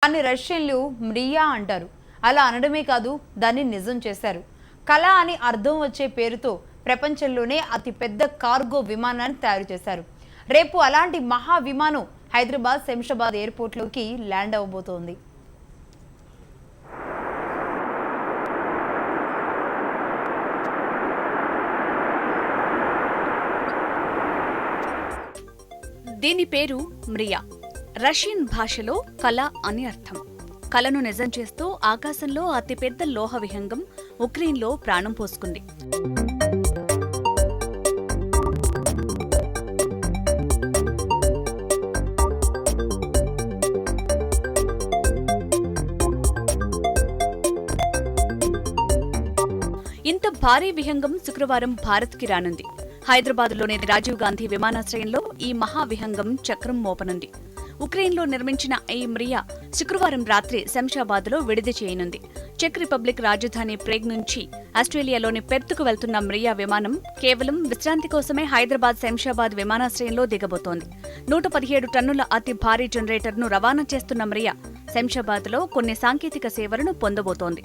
దాన్ని రష్యన్లు మ్రియా అంటారు. అలా అనడమే కాదు, దాన్ని నిజం చేశారు. కళ అని అర్థం వచ్చే పేరుతో ప్రపంచంలోనే అతిపెద్ద కార్గో విమానాన్ని తయారు చేశారు. రేపు అలాంటి మహా విమానం హైదరాబాద్ శంషాబాద్ ఎయిర్పోర్ట్లోకి ల్యాండ్ అవబోతోంది. దీని పేరు మ్రియా. రష్యన్ భాషలో కళ అని అర్థం. కళను నిజం చేస్తూ ఆకాశంలో అతిపెద్ద లోహ విహంగం ఉక్రెయిన్లో ప్రాణం పోసుకుంది. ఇంత భారీ విహంగం శుక్రవారం భారత్కి రానుంది. హైదరాబాద్లోని రాజీవ్ గాంధీ విమానాశ్రయంలో ఈ మహావిహంగం చక్రం మోపనుంది. ఉక్రెయిన్లో నిర్మించిన ఈ మ్రియా శుక్రవారం రాత్రి శంషాబాద్లో విడుదల చేయనుంది. చెక్ రిపబ్లిక్ రాజధాని ప్రేగ్ నుంచి ఆస్ట్రేలియాలోని పెర్త్కు వెళ్తున్న మ్రియా విమానం కేవలం విశ్రాంతి కోసమే హైదరాబాద్ శంషాబాద్ విమానాశ్రయంలో దిగబోతోంది. 117 టన్నుల అతి భారీ జనరేటర్ను రవాణా చేస్తున్న మ్రియా శంషాబాద్లో కొన్ని సాంకేతిక సేవలను పొందబోతోంది.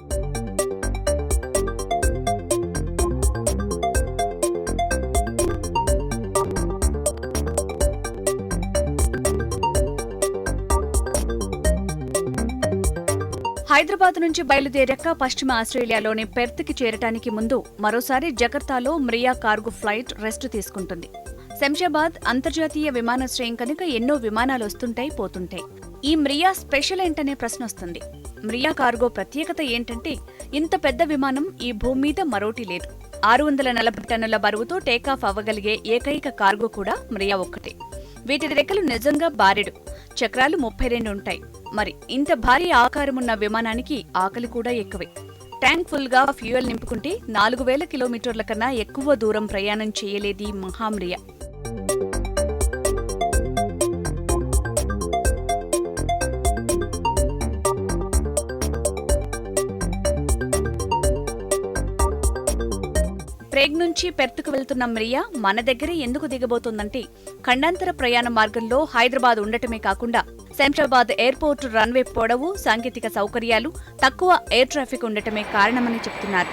హైదరాబాద్ నుంచి బయలుదేరాక పశ్చిమ ఆస్ట్రేలియాలోని పెర్త్కి చేరటానికి ముందు మరోసారి జకర్తాలో మ్రియా కార్గో ఫ్లైట్ రెస్ట్ తీసుకుంటుంది. శంషాబాద్ అంతర్జాతీయ విమానాశ్రయం కనుక ఎన్నో విమానాలు వస్తుంటాయి పోతుంటాయి. ఈ మ్రియా స్పెషల్ ఏంటనే ప్రశ్న వస్తుంది. మ్రియా కార్గో ప్రత్యేకత ఏంటంటే ఇంత పెద్ద విమానం ఈ భూమి మీద మరోటి లేదు. 640 టన్నుల బరువుతో టేకాఫ్ అవ్వగలిగే ఏకైక కార్గో కూడా మ్రియా ఒక్కటే. వీటి రెక్కలు నిజంగా బారెడు, చక్రాలు 32 ఉంటాయి. మరి ఇంత భారీ ఆకారమున్న విమానానికి ఆకలి కూడా ఎక్కువే. ట్యాంక్ ఫుల్గా ఫ్యూయల్ నింపుకుంటే 4000 కిలోమీటర్ల కన్నా ఎక్కువ దూరం ప్రయాణం చేయలేది మహామ్రియా. ప్రేగ్ నుంచి పెర్త్కు వెళ్తున్న మ్రియా మన దగ్గరే ఎందుకు దిగబోతోందంటే ఖండాంతర ప్రయాణ మార్గంలో హైదరాబాద్ ఉండటమే కాకుండా శంషాబాద్ ఎయిర్పోర్టు రన్వే పొడవు, సాంకేతిక సౌకర్యాలు, తక్కువ ఎయిర్ ట్రాఫిక్ ఉండటమే కారణమని చెప్తున్నారు.